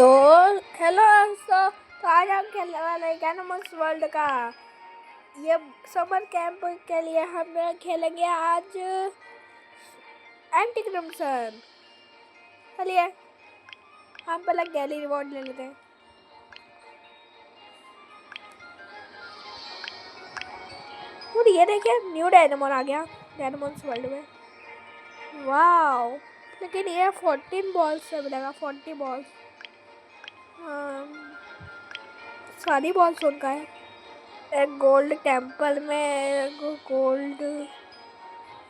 तो हेलो दोस्तों, तो आज हम खेलने वाले हैं एनिमल्स वर्ल्ड का ये समर कैंप के लिए हम खेलेंगे आज एंटी क्रिम्सन। चलिए हम पहले गैली रिवॉर्ड ले लेते हैं। और ये देखिए न्यू डायनामोन आ गया एनिमल्स वर्ल्ड में। वाओ, लेकिन ये 14 बॉल्स से मिलेगा। 40 बॉल्स, सारी बॉल्स उनका है। एक गोल्ड टेम्पल में, एक गोल्ड,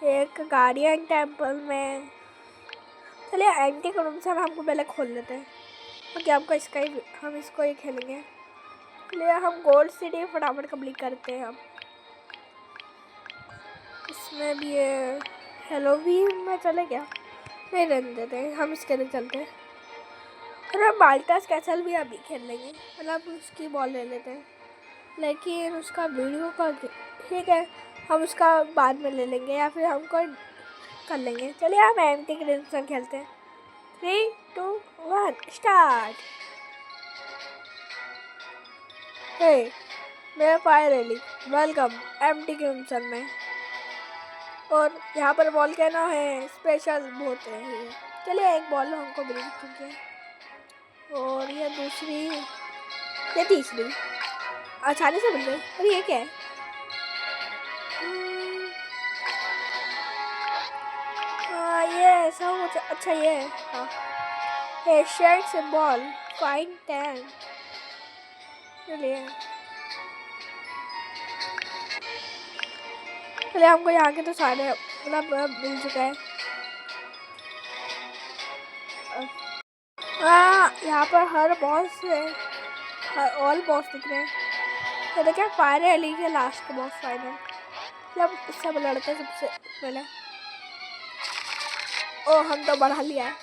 एक गार्डियन टेम्पल में। चलिए एंटी क्रिम्सन हमको पहले खोल लेते हैं क्योंकि हम इसको ही खेलेंगे। चलिए हम गोल्ड सिटी फटाफट कंप्लीट करते हैं। हम इसमें भी है हेलोवीन में चले गया, नहीं रहने देते हैं, हम इसके लिए चलते हैं। और हम माल्टास कैसल भी अभी खेल लेंगे, मतलब उसकी बॉल ले लेते हैं, लेकिन उसका वीडियो का ठीक है, हम उसका बाद में ले लेंगे या फिर हमको कर लेंगे। चलिए हम एंटी क्रिम्सन खेलते हैं। 3, 2, 1 स्टार्ट। हे मेरा fire rally, welcome anti crimson में। और यहाँ पर वोल्केनो है, स्पेशल बहुत है ये। चलिए एक बॉल हमको मिल चुकी है और ये दूसरी, ये तीसरी आसानी से मिल गई। और ये क्या है? ये ऐसा कुछ अच्छा ये है। हाँ, ये शेयर सिंबल फाइन 10। चलिए हमको यहाँ के तो सारे मतलब मिल चुका है। यहाँ पर हर बॉस है, ऑल बॉस दिख रहे हैं। ये देखिए फायर रैली के लास्ट के बॉस फाइनल, मतलब इससे लड़ते सबसे पहले। ओ हम तो बढ़ा लिया है।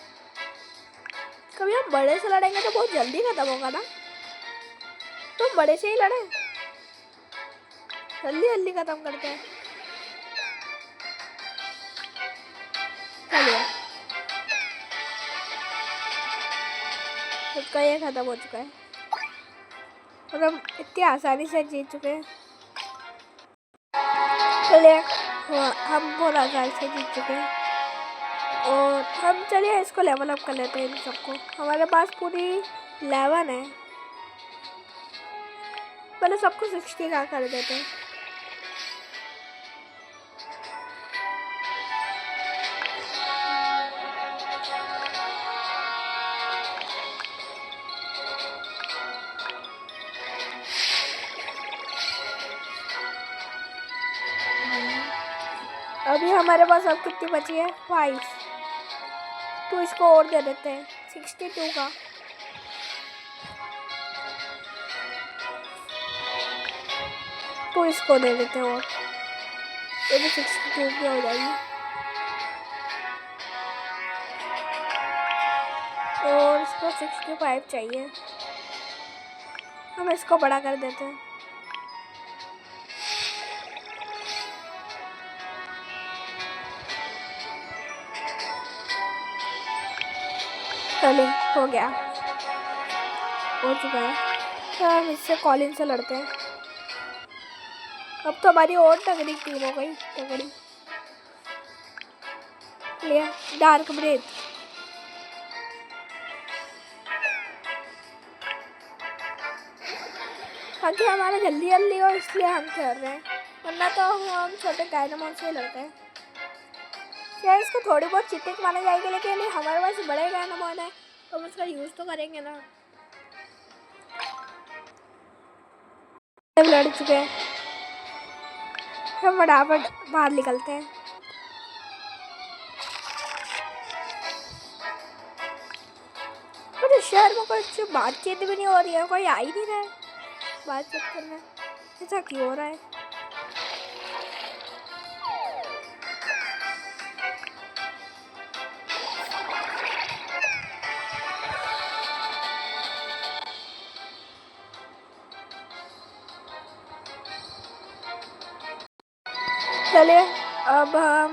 कभी हम बड़े से लड़ेंगे तो बहुत जल्दी खत्म होगा ना, तो बड़े से ही लड़े, जल्दी जल्दी खत्म करते हैं। चलिए उसका ये खत्म हो चुका है और हम इतनी आसानी से जीत चुके हैं। चलिए हम बहुत आसानी से जीत चुके हैं और हम चलिए इसको लेवल अप कर लेते हैं इन सबको। हमारे पास पूरी 11 है, पहले सबको 60 का कर देते हैं। अभी हमारे पास अब कितनी बची है? 5। तो इसको और दे देते हैं 62 का। तो इसको दे देते हैं और ये भी 62 की हो जाएगी। और इसको 65 चाहिए, हम इसको बड़ा कर देते हैं। चलिए हो गया, हो चुका है। तो हम इससे कॉलिन से लड़ते हैं। अब तो हमारी और तगड़ी टीम हो गई, तगड़ी। लिया डार्क ब्रेथ, ताकि हमारा जल्दी जल्दी हो इसलिए हम खेल रहे हैं, वरना तो हम छोटे डायनामोन से लड़ते हैं। शायद इसको थोड़ी बहुत चीटिंग माना जाएगी, लेकिन हमारे पास बड़े डायनामोन है तो हम उसका यूज़ तो करेंगे ना। लड़ चुके हैं, हम फटाफट बाहर निकलते हैं। पर शहर में कोई अच्छी बातचीत भी नहीं हो रही है, कोई आ ही नहीं रहा है बातचीत करने। ऐसा क्यों हो रहा है? चलिए अब हम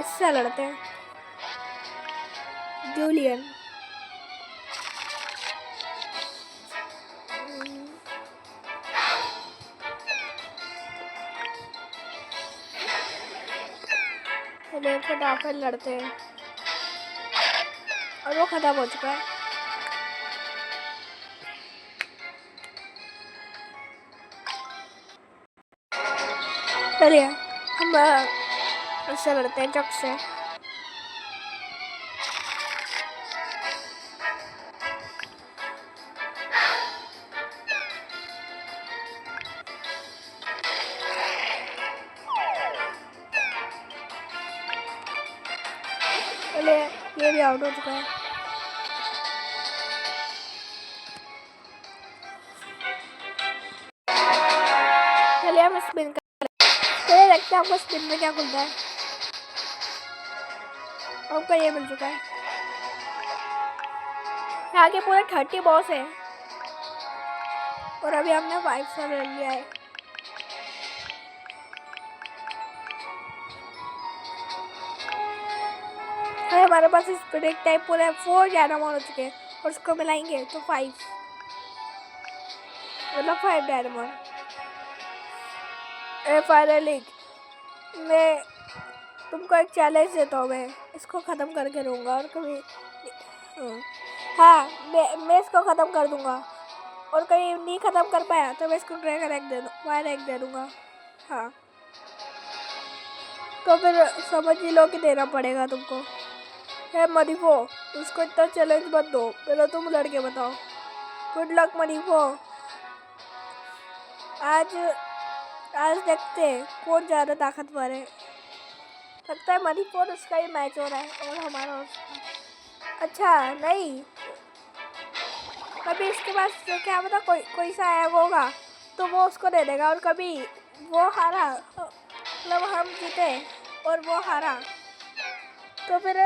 इससे लड़ते हैं, जूलियन। चलिए फटाफट लड़ते हैं। और वो खत्म हो चुका है। चलिए हम उससे लड़ते हैं, जग से। चलिए ये भी आउट हो चुका है। चलिए हम स्पिन कर, चलिए देखते हैं आपको स्पिन में क्या खुलता है। आपको ये मिल चुका है। यहाँ के पूरे 30 बॉस है और अभी हमने 5 स्टार ले लिया है। हमारे पास स्पिरिट टाइप पूरे 4 डायनामोन हो चुके हैं और उसको मिलाएंगे तो 5, मतलब 5 डायनामोन। फाइनली मैं तुमको एक चैलेंज देता हूँ, मैं इसको ख़त्म करके रहूँगा और कभी हाँ मैं इसको ख़त्म कर दूँगा और कहीं नहीं ख़त्म कर पाया तो मैं इसको ड्रैगन एग दे दूँ, वायर एग दे दूँगा। हाँ तो फिर समझ ही लो कि देना पड़ेगा तुमको। है मनीफो, उसको इतना चैलेंज मत दो, पहले तुम लड़के बताओ। गुड लक मनीफो। आज देखते हैं कौन ज़्यादा ताकतवर है। लगता है मणिपुर और उसका ही मैच हो रहा है और हमारा उसका। अच्छा नहीं, कभी इसके पास जो क्या पता कोई सा एग होगा तो वो उसको दे देगा और कभी वो हारा, मतलब हम जीते और वो हारा तो फिर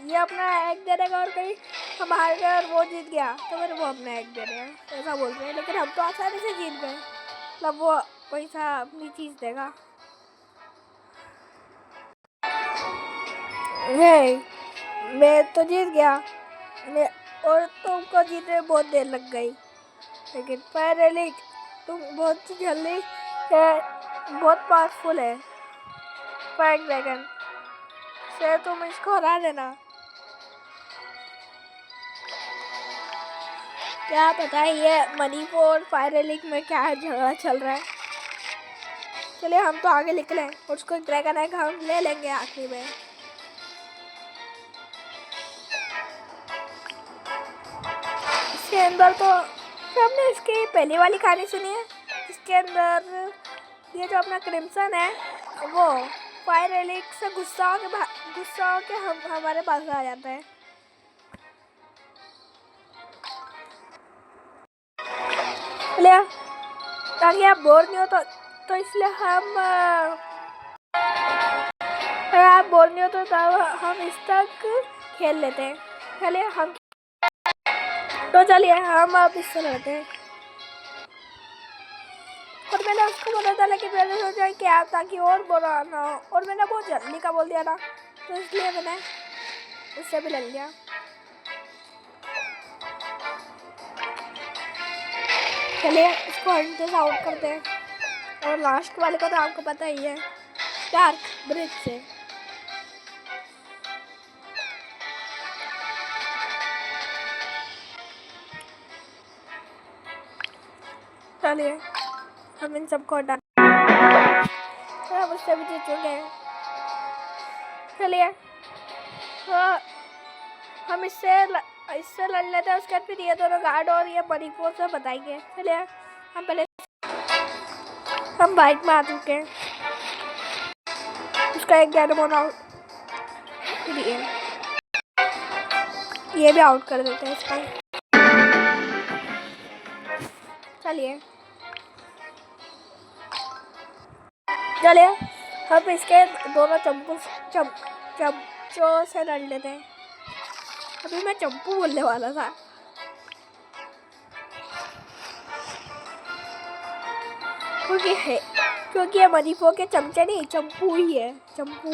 ये अपना एग दे देगा और कहीं हम हार गए और वो जीत गया तो फिर वो अपना एग दे देगा, ऐसा बोल रहे हैं। लेकिन हम तो आसानी से जीत गए, मतलब वो कोई सा अपनी चीज़ देगा। मैं तो जीत गया, मैं और तुमको जीतने में बहुत देर लग गई। लेकिन फाइनली तुम बहुत जल्दी बहुत पावरफुल है फायर ड्रैगन से, तुम इसको हरा देना। क्या पता है ये मणिपुर और फायर एलिक में क्या झगड़ा चल रहा है। चलिए हम तो आगे निकले और उसको ड्रैगन एग हम ले लेंगे आखिरी में। इसके अंदर तो हमने इसकी पहली वाली कहानी सुनी है। इसके अंदर ये जो अपना क्रिम्सन है वो फायर एलिक से गुस्सा होके हमारे पास आ जाता है। इसलिए ताकि आप बोर नहीं हो तो इसलिए अगर आप बोर नहीं हो तो हम इस तक खेल लेते हैं। चलिए हम अब इससे लड़ते हैं। और मैंने उसको बोला था लेकिन मैंने सोचा कि आप ताकि और बुरा ना हो और मैंने बहुत जल्दी का बोल दिया था तो इसलिए मैंने उससे भी ले लिया। चलिए इसको हंटे से आउट करते हैं और लास्ट वाले को तो आपको पता ही है, डार्क ब्रिज से। चलिए हम इन सबको हटा, उससे भी जीत चुके हैं। चलिए हम इससे लड़ लेते हैं, उसके बाद फिर ये दोनों गार्ड और ये मणिपुर से बताएंगे। चलिए हम पहले हम बाइक में आ चुके हैं, उसका एक डायनामोन आउट, ये भी आउट कर देते हैं इसका। चलिए हम इसके दोनों चम्चों से लड़ लेते हैं। अभी मैं चंपू बोलने वाला था। क्योंकि ये मणिपुर के चमचे नहीं, चंपू ही है, चंपू।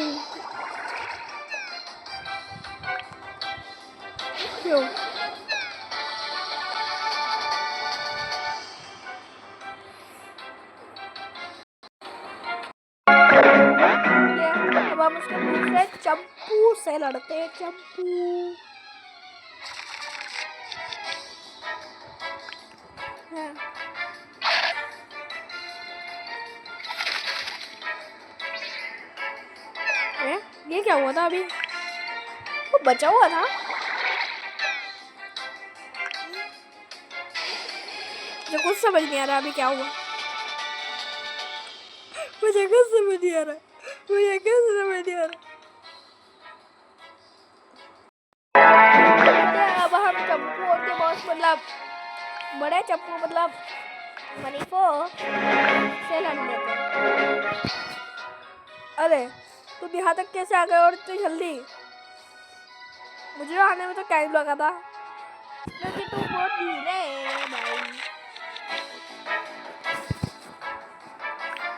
क्यों? अब हम उसके दूसरे लड़ते हैं चंपू। हाँ। ये क्या हुआ था अभी? वो बचा हुआ था। मुझे कुछ समझ नहीं आ रहा अभी क्या हुआ। मुझे कुछ समझ नहीं आ रहा। अब हम चप्पू और के बॉस मतलब बड़े चप्पू मतलब मनीफो से लड़ लेते हैं। अरे तुम यहाँ तक कैसे आ गए और इतनी जल्दी? मुझे आने में तो टाइम लगा था क्योंकि तुम बहुत धीरे है भाई।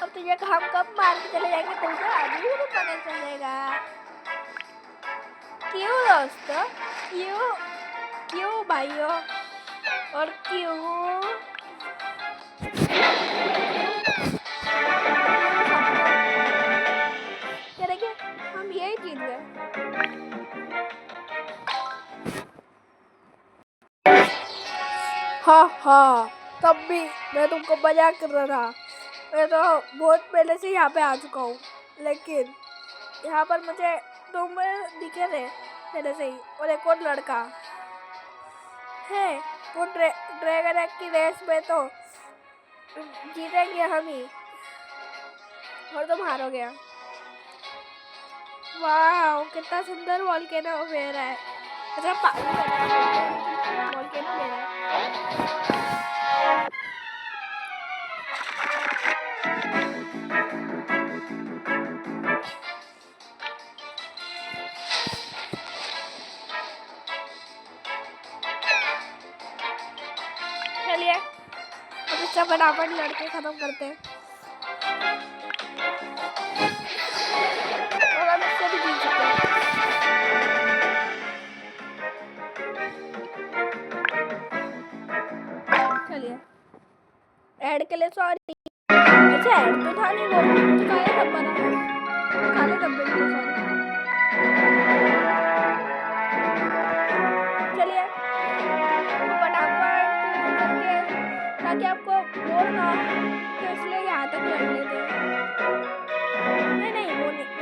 अब तुझे हम कब मार के चले जाएंगे? तुझे अभी भी तो पता चलेगा। क्यों दोस्तों? क्यों भाइयों? और क्यों? क्या देखिए हम यही जीत गए। हाँ तब भी मैं तुमको मजाक कर रहा था। मैं तो बहुत पहले से यहाँ पे आ चुका हूँ, लेकिन यहाँ पर मुझे तुम दिखे थे पहले से ही और एक और लड़का है। वो ड्रैगन एक्ट की रेस में तो जीतेंगे हम ही और तुम हारोगे। वाह कितना सुंदर वॉल्केनो हो रहा है। अच्छा पानी वॉल्केनो ले रहा है। चलिए अब इसका फटाफट लड़के खत्म करते हैं और अब इससे भी जीत सकते हैं। चलिए ऐड के लिए सॉरी। अच्छा ऐड तो था नहीं, वो मुझे काले धब्बा था, काले धब्बे के लिए सॉरी। चलिए फटाफट करके ताकि आपको बोर ना हो तो इसलिए यहाँ तक लड़ लेते हैं। नहीं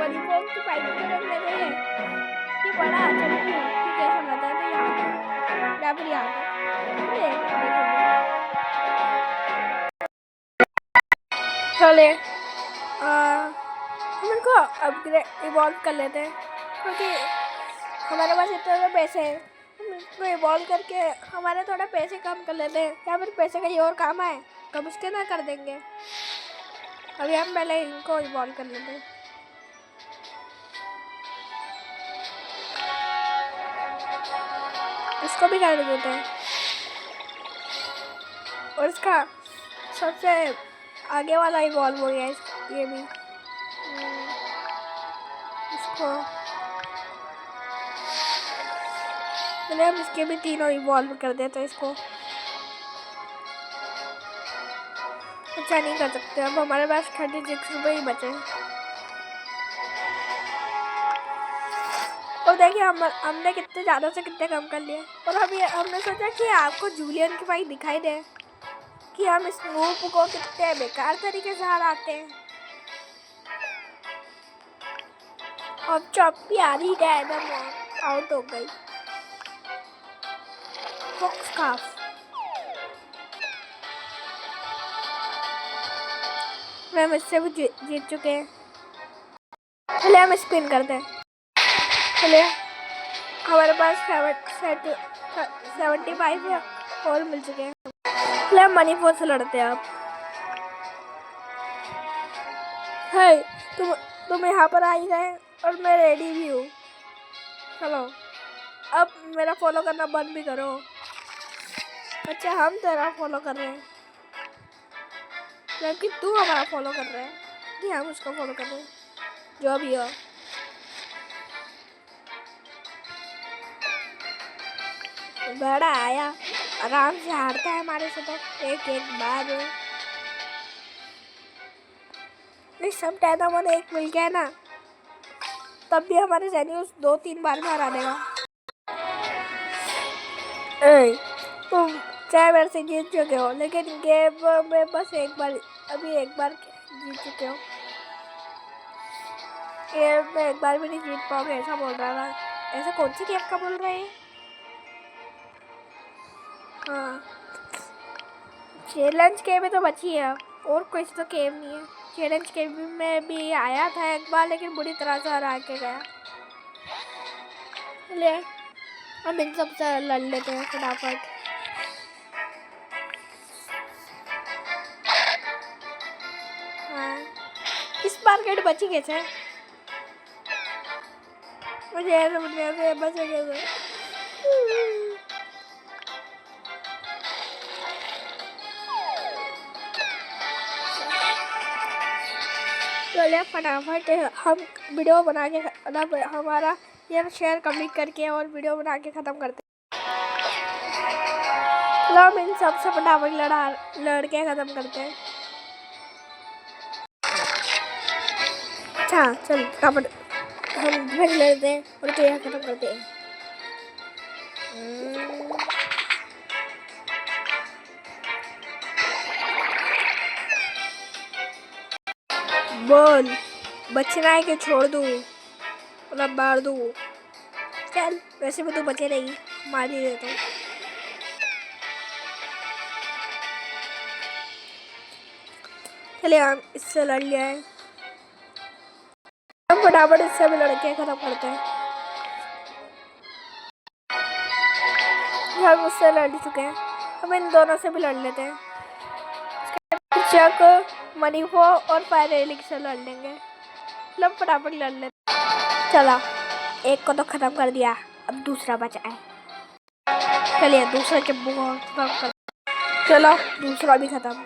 वॉलीबॉल की फाइटिंग तो रख लेते हैं कि बड़ा चंपू कि कैसा लगा है। तो यहाँ तक या फिर यहाँ तक चले हम इनको अपग्रेड इवॉल्व कर लेते हैं क्योंकि हमारे पास इतने पैसे हैं। हम इसको इवॉल्व करके हमारे थोड़ा पैसे कम कर लेते हैं या फिर पैसे कहीं और काम आए तो उसके ना कर देंगे। अभी हम पहले इनको इवॉल्व कर लेते हैं। इसको भी कर देते हैं और इसका सबसे आगे वाला इवॉल्व हो गया ये भी। इसको पहले हम इसके भी तीनों इवॉल्व कर देते हैं। इसको अच्छा नहीं कर सकते, अब हमारे पास 36 रुपये ही बचे। और देखिए हमने कितने ज़्यादा से कितने कम कर लिए। और अभी हमने सोचा कि आपको जूलियन की बाइक दिखाई दे कि हम इस मूव को कितने बेकार तरीके से हराते हैं। अब चौपी आ रही गए एकदम आउट हो गई। हम इससे भी जीत चुके हैं। चलिए हम स्पिन करते हैं। चलिए हमारे पास 75 और मिल चुके हैं। चलिए हम मनी फोर से लड़ते हैं। आप है तुम यहाँ पर आ ही गए और मैं रेडी भी हूँ। चलो अब मेरा फॉलो करना बंद भी करो। अच्छा हम तेरा फॉलो कर रहे हैं जबकि तू हमारा फॉलो कर रहा है कि हम उसको फॉलो कर रहे हैं। जो भी हो बड़ा आया आराम से हारता है हमारे से तो एक बार। सब टाइम एक मिल गया ना तब भी हमारे जेनियस 2-3 बार में हरा देगा। तुम चाहे मेरे से जीत चुके हो, लेकिन गेम में बस एक बार जीत चुके हो। गेम में एक बार भी नहीं जीत पाओगे, ऐसा बोल रहा था। ऐसा कौन सी गेम का बोल रहे हैं? हाँ, चैलेंज गेम में तो बची है, और कोई तो गेम नहीं है। चैलेंज गेम में भी आया था एक बार, लेकिन बुरी तरह से हरा के गया। ले हम इन सब से लड़ लेते हैं फटाफट। हाँ, इस बार गेट बची कैसे? मुझे ऐसे बनने से बचे कैसे? चलिए फटाफट हम वीडियो बना के मतलब हमारा ये शेयर कंप्लीट करके और वीडियो बना के ख़त्म करते हैं। चलो हम इन सबसे फटाफट लड़ के ख़त्म करते हैं। अच्छा चल फटाफट हम फिर लेते हैं और तो यहाँ ख़त्म करते हैं। बोल बचना है कि छोड़ दूँ, मतलब मार दूँ? चल वैसे भी तो बचे नहीं, मार ही देता हूँ। चलिए हम इससे लड़ लिया है, हम फटाफट इससे भी लड़के ख़त्म करते हैं। हम उससे लड़ चुके हैं, हम इन दोनों से भी लड़ लेते हैं। चक मनीफो और फायर एलिक से लड़ लेंगे। मतलब फटाफट लड़ लेते। चला एक को तो ख़त्म कर दिया, अब दूसरा बचा है। चलिए दूसरे के ख़त्म कर, चलो दूसरा भी ख़त्म।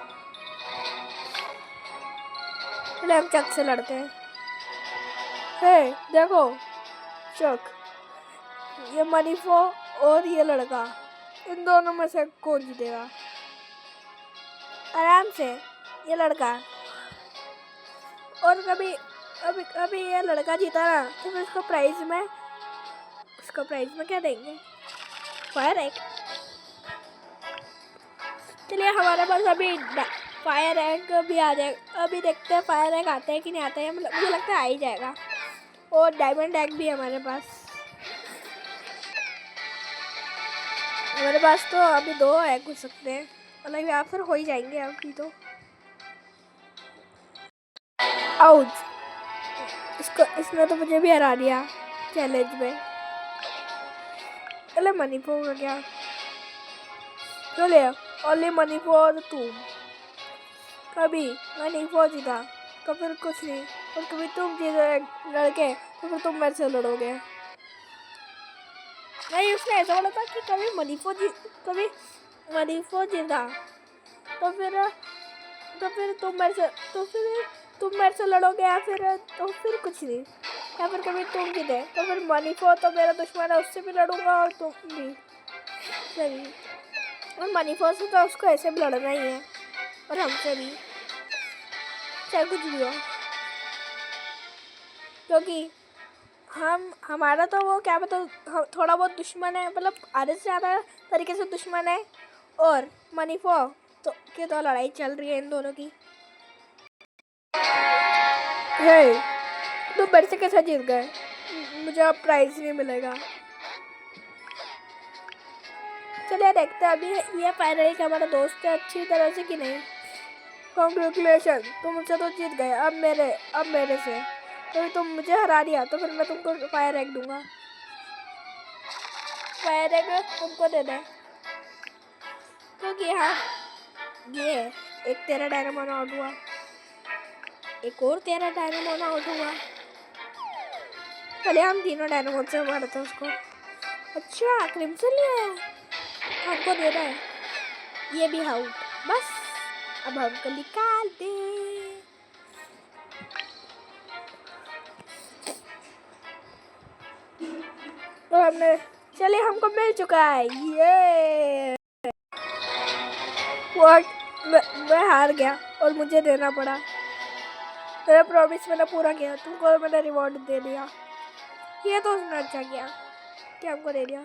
चलिए हम चक से लड़ते हैं। हे देखो चक, ये मनीफो और ये लड़का, इन दोनों में से कौन जीतेगा? आराम से ये लड़का। और अभी ये लड़का जीता ना, तो फिर उसको प्राइज में क्या देंगे? Fire egg. चलिए हमारे पास अभी फायर एग भी आ जाएगा। अभी देखते हैं फायर एग आते हैं कि नहीं आते हैं, मतलब मुझे लगता है आ ही जाएगा। और डायमंड एग भी है हमारे पास तो अभी 2 एग हो सकते हैं, मतलब यहाँ पर हो ही जाएंगे अभी तो। आउट, इसने तो मुझे भी हरा दिया चैलेंज में। चले मणिपुर का क्या, चलिए ओनली मणिपुर तुम। कभी मणिपुर जीता तो फिर कुछ नहीं, और कभी तुम जीते लड़के तो फिर तुम मेरे से लड़ोगे। नहीं, उसने ऐसा बोला था कि कभी मणिपुर जीता तो फिर तुम मेरे से लड़ोगे, या फिर कुछ नहीं, या फिर कभी तुम जीते तो फिर मणिपुर तो मेरा दुश्मन है, उससे भी लड़ूंगा और तुम भी। चलिए, और मणिपुर से तो उसको ऐसे भी लड़ना ही है, और हमसे भी, चाहे कुछ भी हो, क्योंकि हमारा तो वो क्या बताओ थोड़ा बहुत दुश्मन है, मतलब आधे से ज़्यादा तरीके से दुश्मन है। और मणिपुर तो लड़ाई चल रही है इन दोनों की। तो मेरे से कैसे जीत गए? मुझे अब प्राइज नहीं मिलेगा। चलिए देखते हैं अभी ये फाइनली का हमारा दोस्त है अच्छी तरह से कि नहीं। कॉन्ग्रेचुलेशन, तुम मुझसे तो जीत गए। अब मेरे से तो तुम मुझे हरा दिया, तो फिर मैं तुमको फायर एग दूंगा। फायर एग तुमको दे दे, क्योंकि हाँ ये एक तेरा डायनामोन आउट हुआ, एक और तेरा डायनामोन आउट हुआ। चलिए हम तीनों डायनामोन से मारते हैं उसको। अच्छा क्रिम्सन लिया है, हमको दे रहा है ये भी आउट। बस अब हमको निकाल दे। तो हमने, चलिए हमको मिल चुका है ये। मैं हार गया और मुझे देना पड़ा। मेरा प्रॉमिस मैंने पूरा किया, तुमको मैंने रिवॉर्ड दे दिया। ये तो उसने अच्छा किया कि हमको दे दिया।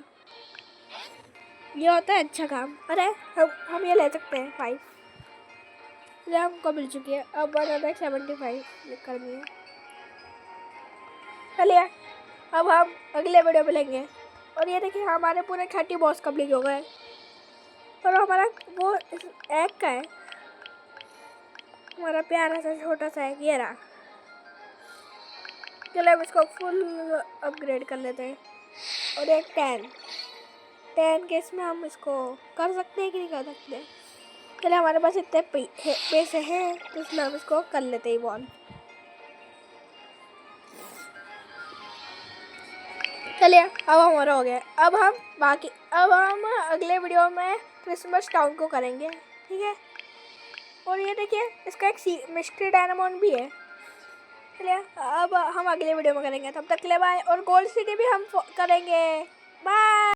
ये होता है अच्छा काम। अरे हम ये ले सकते हैं 5। ये हमको मिल चुकी है। अब 175 करनी है। चलिए अब हम अगले वीडियो में लेंगे। और ये देखिए हमारे पूरे 30 बॉस कंप्लीट हो गए। और हमारा वो एक का है, हमारा प्यारा सा छोटा सा है, ये रहा। चलो हम इसको फुल अपग्रेड कर लेते हैं। और एक 10 के इसमें हम इसको कर सकते हैं कि नहीं कर सकते। चले हमारे पास इतने पैसे हैं तो इसमें हम इसको कर लेते हैं बॉल। चलिए अब हमारा हो गया। अब हम अगले वीडियो में क्रिसमस टाउन को करेंगे, ठीक है। और ये देखिए इसका एक मिस्ट्री डायनामोन भी है। चलिए अब हम अगले वीडियो में करेंगे। तब तक के लिए बाय। और गोल्ड सिटी भी हम करेंगे। बाय।